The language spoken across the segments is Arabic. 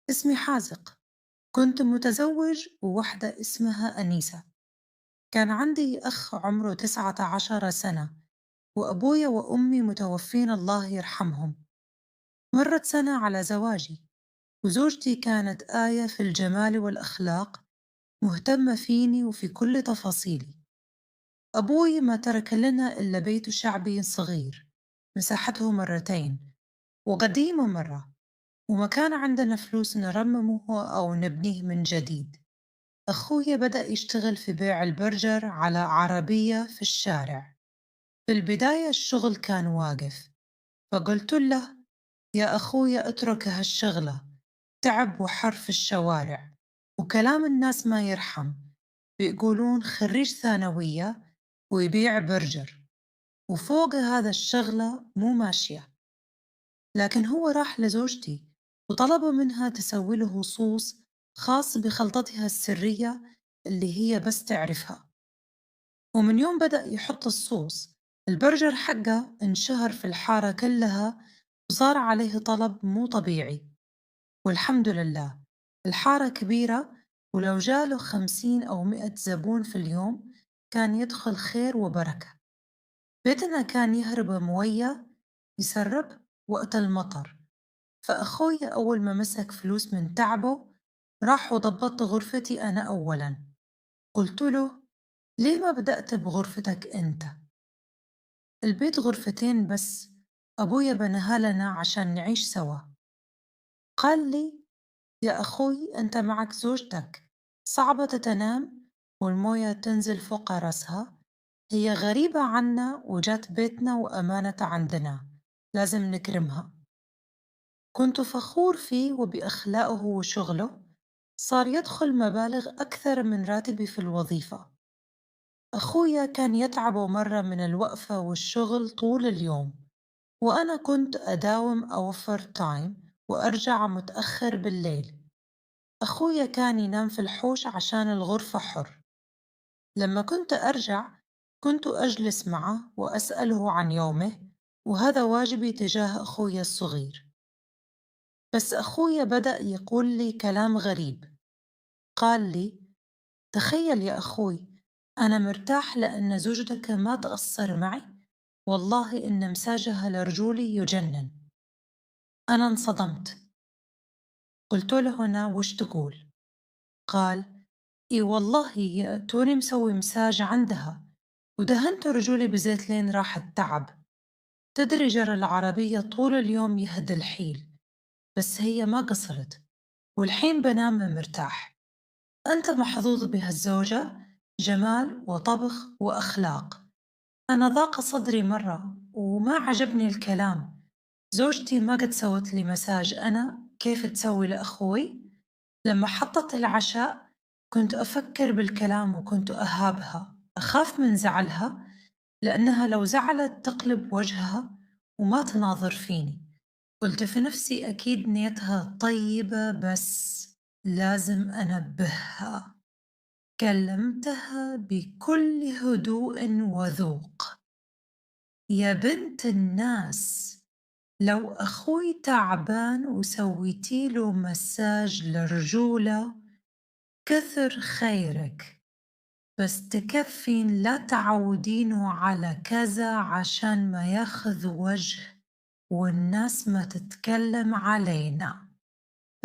اسمي حازق. كنت متزوج ووحدة اسمها أنيسة. كان عندي أخ عمره 19 سنة، وأبويا وأمي متوفين الله يرحمهم. مرت سنة على زواجي، وزوجتي كانت آية في الجمال والأخلاق، مهتمة فيني وفي كل تفاصيلي. أبوي ما ترك لنا إلا بيت شعبي صغير، مساحته مرتين وقديمة مرة، وما كان عندنا فلوس نرممه أو نبنيه من جديد. أخويا بدأ يشتغل في بيع البرجر على عربية في الشارع. في البداية الشغل كان واقف، فقلت له: يا أخويا اترك هالشغلة، تعب وحر في الشوارع، وكلام الناس ما يرحم، بيقولون خريج ثانوية ويبيع برجر، وفوق هذا الشغلة مو ماشية. لكن هو راح لزوجتي وطلب منها تسوي له صوص خاص بخلطتها السرية اللي هي بس تعرفها. ومن يوم بدأ يحط الصوص، البرجر حقه انشهر في الحارة كلها، وصار عليه طلب مو طبيعي. والحمد لله، الحارة كبيرة، ولو جاله 50 أو 100 زبون في اليوم كان يدخل خير وبركة. بيتنا كان يهرب موية يسرب وقت المطر. فأخوي أول ما مسك فلوس من تعبه راح وضبط غرفتي أنا أولا. قلت له: ليه ما بدأت بغرفتك أنت؟ البيت غرفتين بس، أبويا بناها لنا عشان نعيش سوا. قال لي: يا أخوي أنت معك زوجتك، صعبة تتنام والموية تنزل فوق راسها، هي غريبة عنا وجات بيتنا وأمانة عندنا، لازم نكرمها. كنت فخور فيه وبأخلاقه وشغله، صار يدخل مبالغ أكثر من راتبي في الوظيفة. أخويا كان يتعب مرة من الوقفة والشغل طول اليوم، وأنا كنت أداوم أوفر تايم وأرجع متأخر بالليل. أخويا كان ينام في الحوش عشان الغرفة حر. لما كنت أرجع كنت أجلس معه وأسأله عن يومه، وهذا واجبي تجاه أخويا الصغير. بس أخويا بدأ يقول لي كلام غريب. قال لي: تخيل يا أخوي، أنا مرتاح لأن زوجتك ما تقصر معي، والله إن مساجها لرجولي يجنن. أنا انصدمت. قلت له: هنا وش تقول؟ قال: إي والله توني مسوي مساج عندها، ودهنت رجولي بزيت لين راح التعب. تدري جرى العربية طول اليوم يهد الحيل، بس هي ما قصرت، والحين بنام مرتاح. أنت محظوظ بهالزوجة، جمال وطبخ وأخلاق. أنا ضاق صدري مرة وما عجبني الكلام. زوجتي ما قد سوت لي مساج، أنا كيف تسوي لأخوي؟ لما حطت العشاء كنت أفكر بالكلام وكنت أهابها، أخاف من زعلها، لأنها لو زعلت تقلب وجهها وما تناظر فيني. قلت في نفسي أكيد نيتها طيبة، بس لازم أنبهها. كلمتها بكل هدوء وذوق: يا بنت الناس، لو أخوي تعبان وسويتي له مساج لرجوله كثر خيرك، بس تكفين لا تعودينه على كذا عشان ما ياخذ وجه والناس ما تتكلم علينا.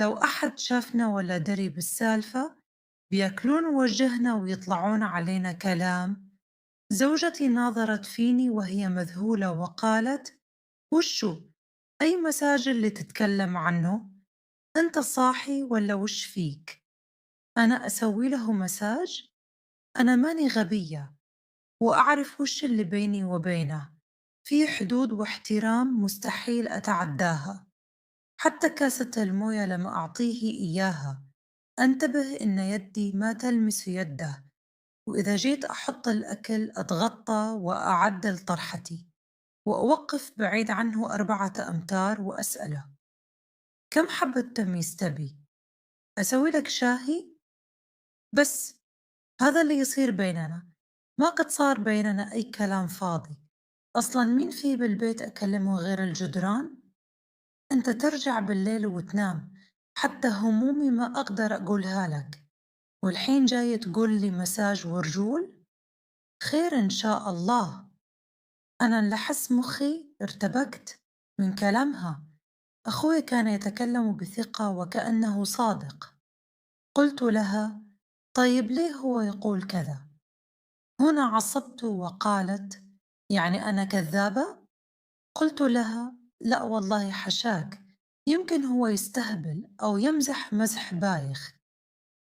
لو أحد شافنا ولا دري بالسالفة بياكلون وجهنا ويطلعون علينا كلام. زوجتي ناظرت فيني وهي مذهولة وقالت: وشو؟ أي مساج اللي تتكلم عنه؟ أنت صاحي ولا وش فيك؟ أنا أسوي له مساج؟ أنا ماني غبية، وأعرف وش اللي بيني وبينه، في حدود واحترام مستحيل أتعداها. حتى كاسة الموية لما أعطيه إياها أنتبه إن يدي ما تلمس يده، وإذا جيت أحط الأكل أتغطى وأعدل طرحتي، وأوقف بعيد عنه 4 أمتار وأسأله: كم حبة تميس تبي؟ أسوي لك شاهي؟ بس هذا اللي يصير بيننا، ما قد صار بيننا أي كلام فاضي. أصلا مين في بالبيت أكلمه غير الجدران؟ أنت ترجع بالليل وتنام، حتى همومي ما أقدر أقولها لك، والحين جاي تقول لي مساج ورجول؟ خير إن شاء الله. أنا لحس مخي ارتبكت من كلامها. أخوي كان يتكلم بثقة وكأنه صادق. قلت لها: طيب ليه هو يقول كذا؟ هنا عصبت وقالت: يعني أنا كذابة؟ قلت لها: لا والله حشاك، يمكن هو يستهبل أو يمزح مزح بايخ.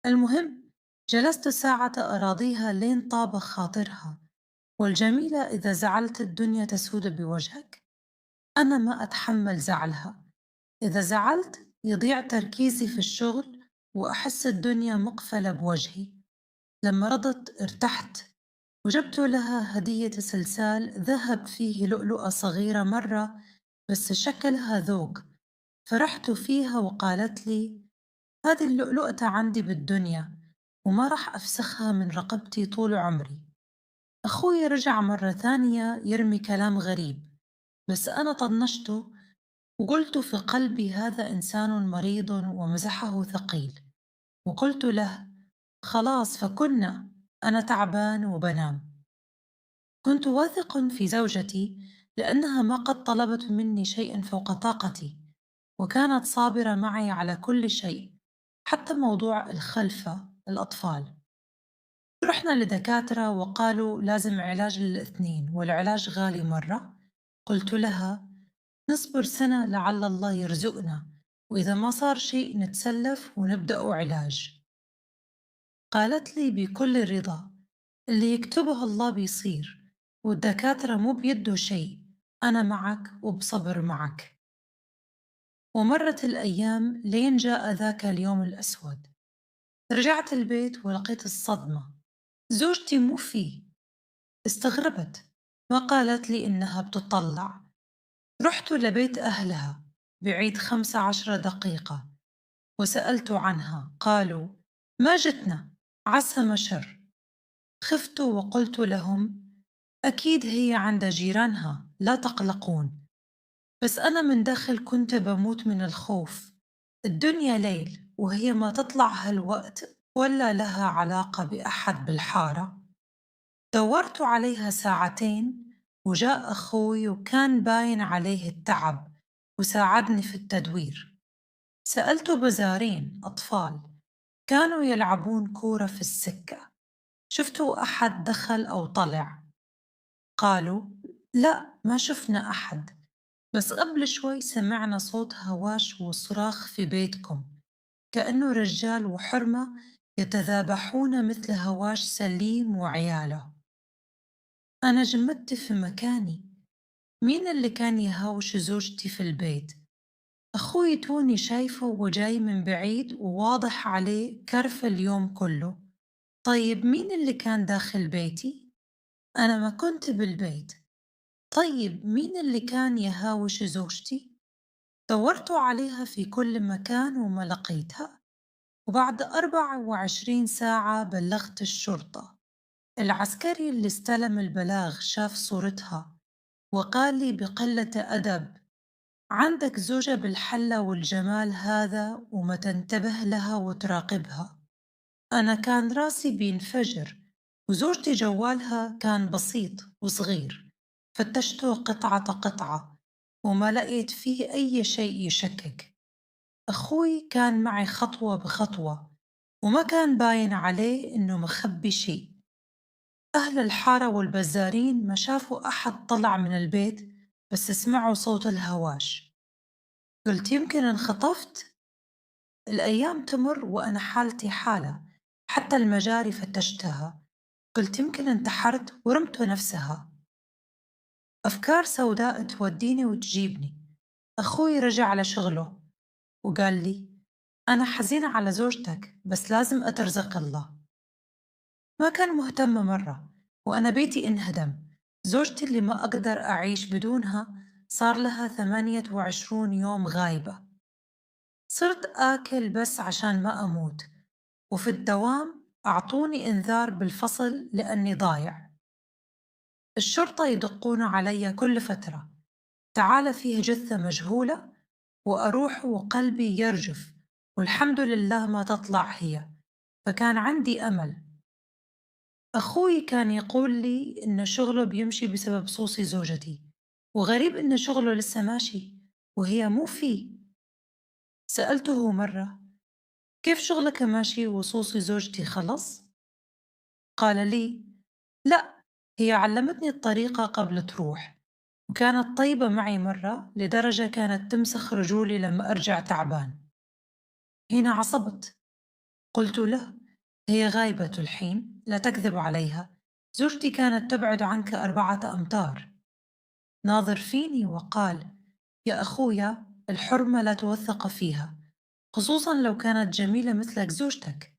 المهم، جلست ساعة أراضيها لين طاب خاطرها. والجميلة إذا زعلت الدنيا تسود بوجهك. أنا ما أتحمل زعلها. إذا زعلت يضيع تركيزي في الشغل وأحس الدنيا مقفلة بوجهي. لما رضت ارتحت، وجبت لها هدية سلسال ذهب فيه لؤلؤة صغيرة مرة، بس شكلها ذوق. فرحت فيها وقالت لي: هذه اللؤلؤة عندي بالدنيا، وما راح أفسخها من رقبتي طول عمري. أخوي رجع مرة ثانية يرمي كلام غريب، بس أنا طنشته وقلت في قلبي: هذا إنسان مريض ومزحه ثقيل. وقلت له: خلاص فكنا، أنا تعبان وبنام. كنت واثق في زوجتي لأنها ما قد طلبت مني شيئا فوق طاقتي، وكانت صابرة معي على كل شيء، حتى موضوع الخلفة الأطفال. رحنا لدكاترة وقالوا لازم علاج للاثنين، والعلاج غالي مرة. قلت لها: نصبر سنة لعل الله يرزقنا، وإذا ما صار شيء نتسلف ونبدأ علاج. قالت لي بكل رضا: اللي يكتبه الله بيصير، والدكاترة مو بيده شيء، أنا معك وبصبر معك. ومرت الأيام لين جاء ذاك اليوم الأسود. رجعت البيت ولقيت الصدمة. زوجتي مو فيه. استغربت، ما قالت لي إنها بتطلع. رحت لبيت أهلها بعيد 15 دقيقة وسألت عنها. قالوا: ما جتنا، عسى ما شر. خفت وقلت لهم: أكيد هي عند جيرانها، لا تقلقون. بس أنا من داخل كنت بموت من الخوف. الدنيا ليل وهي ما تطلع هالوقت، ولا لها علاقة بأحد بالحارة. دورت عليها ساعتين، وجاء أخوي وكان باين عليه التعب وساعدني في التدوير. سألت بزارين أطفال كانوا يلعبون كورة في السكة: شفتوا أحد دخل أو طلع؟ قالوا: لا ما شفنا أحد، بس قبل شوي سمعنا صوت هواش وصراخ في بيتكم، كأنه رجال وحرمة يتذابحون مثل هواش سليم وعياله. أنا جمدت في مكاني. مين اللي كان يهاوش زوجتي في البيت؟ أخوي توني شايفه وجاي من بعيد وواضح عليه كرف اليوم كله. طيب مين اللي كان داخل بيتي؟ أنا ما كنت بالبيت. طيب مين اللي كان يهاوش زوجتي؟ دورت عليها في كل مكان وما لقيتها. وبعد 24 ساعة بلغت الشرطة. العسكري اللي استلم البلاغ شاف صورتها وقال لي بقلة أدب: عندك زوجة بالحلة والجمال هذا وما تنتبه لها وتراقبها؟ أنا كان راسي بينفجر، وزوجتي جوالها كان بسيط وصغير، فتشته قطعة قطعة وما لقيت فيه أي شيء يشكك. أخوي كان معي خطوة بخطوة، وما كان باين عليه إنه مخبي شيء. أهل الحارة والبزارين ما شافوا أحد طلع من البيت، بس سمعوا صوت الهواش. قلت يمكن انخطفت. الأيام تمر وأنا حالتي حالة، حتى المجاري فتشتها. قلت يمكن انتحرت ورمت نفسها. أفكار سوداء توديني وتجيبني. أخوي رجع على شغله وقال لي: أنا حزينة على زوجتك، بس لازم أترزق الله. ما كان مهتم مرة، وأنا بيتي انهدم. زوجتي اللي ما أقدر أعيش بدونها صار لها 28 يوم غايبة. صرت آكل بس عشان ما أموت، وفي الدوام أعطوني إنذار بالفصل لأني ضايع. الشرطة يدقون علي كل فترة: تعال فيه جثة مجهولة، وأروح وقلبي يرجف والحمد لله ما تطلع هي. فكان عندي أمل. أخوي كان يقول لي إن شغله بيمشي بسبب صوصي زوجتي، وغريب إن شغله لسه ماشي وهي مو فيه. سألته مرة: كيف شغلك ماشي وصوصي زوجتي خلص؟ قال لي: لا، هي علمتني الطريقة قبل تروح، وكانت طيبة معي مرة لدرجة كانت تمسخ رجولي لما أرجع تعبان. هنا عصبت. قلت له: هي غايبة الحين، لا تكذب عليها، زوجتي كانت تبعد عنك 4 أمتار. ناظر فيني وقال: يا أخويا، الحرمة لا توثق فيها، خصوصا لو كانت جميلة مثلك زوجتك.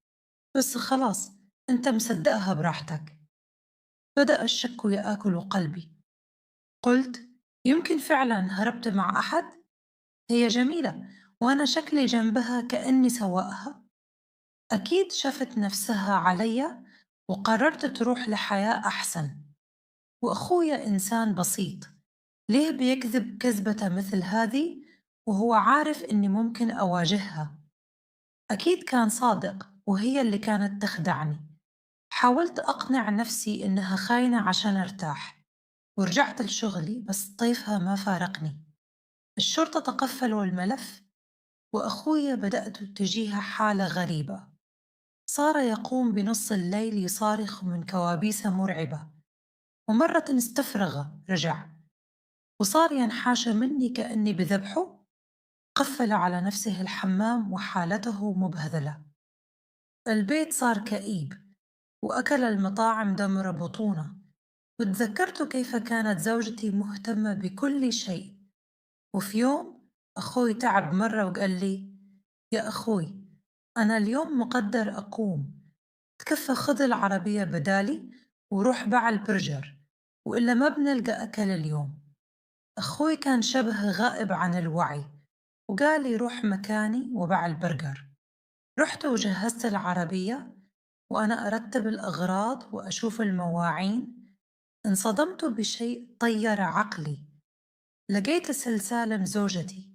بس خلاص، أنت مصدقها براحتك. بدأ الشك يآكل قلبي. قلت: يمكن فعلا هربت مع أحد؟ هي جميلة، وأنا شكلي جنبها كأني سواءها. أكيد شفت نفسها علي وقررت تروح لحياة أحسن. وأخويا إنسان بسيط، ليه بيكذب كذبة مثل هذه وهو عارف إني ممكن أواجهها؟ أكيد كان صادق، وهي اللي كانت تخدعني. حاولت أقنع نفسي إنها خاينة عشان أرتاح، ورجعت لشغلي، بس طيفها ما فارقني. الشرطة تقفلوا الملف، وأخويا بدأت تجيها حالة غريبة. صار يقوم بنص الليل يصارخ من كوابيس مرعبة، ومرة استفرغ رجع وصار ينحاش مني كأني بذبحه. قفل على نفسه الحمام وحالته مبهذلة. البيت صار كئيب، وأكل المطاعم دمر بطونة. وتذكرت كيف كانت زوجتي مهتمة بكل شيء. وفي يوم أخوي تعب مرة وقال لي: يا أخوي، أنا اليوم مقدر أقوم، تكفى خذ العربية بدالي وروح باع البرجر، وإلا ما بنلقى أكل اليوم. أخوي كان شبه غائب عن الوعي، وقال لي روح مكاني وباع البرجر. رحت وجهزت العربية، وأنا أرتب الأغراض وأشوف المواعين، انصدمت بشيء طير عقلي. لقيت سلسال زوجتي،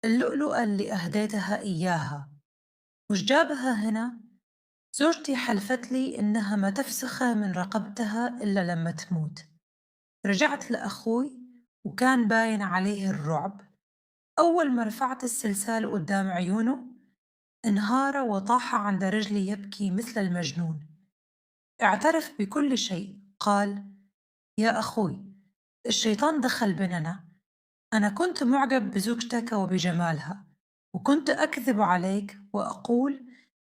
اللؤلؤة اللي أهديتها إياها. وش جابها هنا؟ زوجتي حلفت لي إنها ما تفسخها من رقبتها إلا لما تموت. رجعت لأخوي، وكان باين عليه الرعب. أول ما رفعت السلسال قدام عيونه، انهار وطاح عند رجلي يبكي مثل المجنون. اعترف بكل شيء. قال: يا أخوي، الشيطان دخل بيننا. أنا كنت معجب بزوجتك وبجمالها، وكنت أكذب عليك وأقول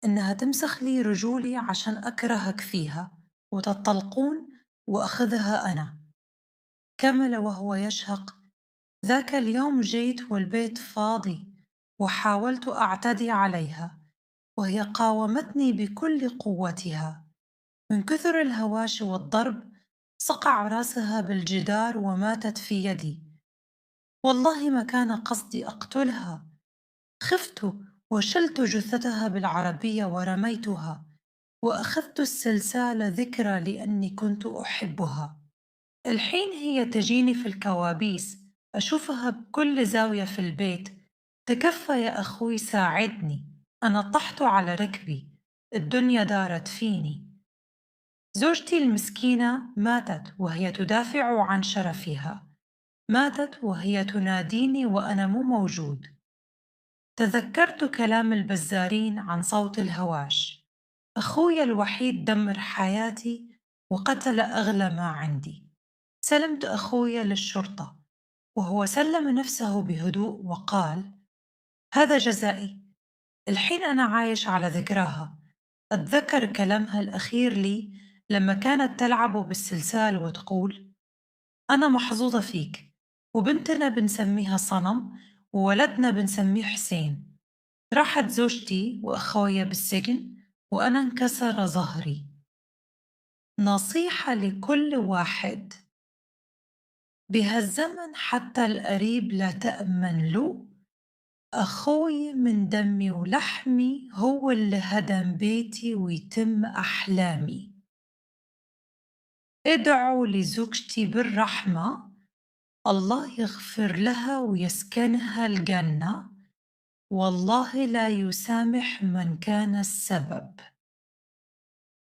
إنها تمسخ لي رجولي عشان أكرهك فيها وتطلقون وأخذها أنا. كمل وهو يشهق: ذاك اليوم جيت والبيت فاضي، وحاولت أعتدي عليها، وهي قاومتني بكل قوتها. من كثر الهواش والضرب صقع راسها بالجدار وماتت في يدي. والله ما كان قصدي أقتلها. خفت وشلت جثتها بالعربية ورميتها، وأخذت السلسال ذكرى لأني كنت أحبها. الحين هي تجيني في الكوابيس، أشوفها بكل زاوية في البيت. تكفى يا أخوي، ساعدني، أنا طحت على ركبي، الدنيا دارت فيني. زوجتي المسكينة ماتت وهي تدافع عن شرفها، ماتت وهي تناديني وأنا مو موجود. تذكرت كلام البزارين عن صوت الهواش. أخوي الوحيد دمر حياتي وقتل أغلى ما عندي. سلمت أخوي للشرطة، وهو سلم نفسه بهدوء وقال: هذا جزائي. الحين أنا عايش على ذكراها. أتذكر كلامها الأخير لي لما كانت تلعب بالسلسال وتقول: أنا محظوظة فيك، وبنتنا بنسميها صنم، وولدنا بنسميه حسين. راحت زوجتي وأخويا بالسجن، وأنا انكسر ظهري. نصيحة لكل واحد بهالزمن: حتى القريب لا تأمن له. أخوي من دمي ولحمي هو اللي هدم بيتي ويتم أحلامي. ادعوا لزوجتي بالرحمة، الله يغفر لها ويسكنها الجنة. والله لا يسامح من كان السبب.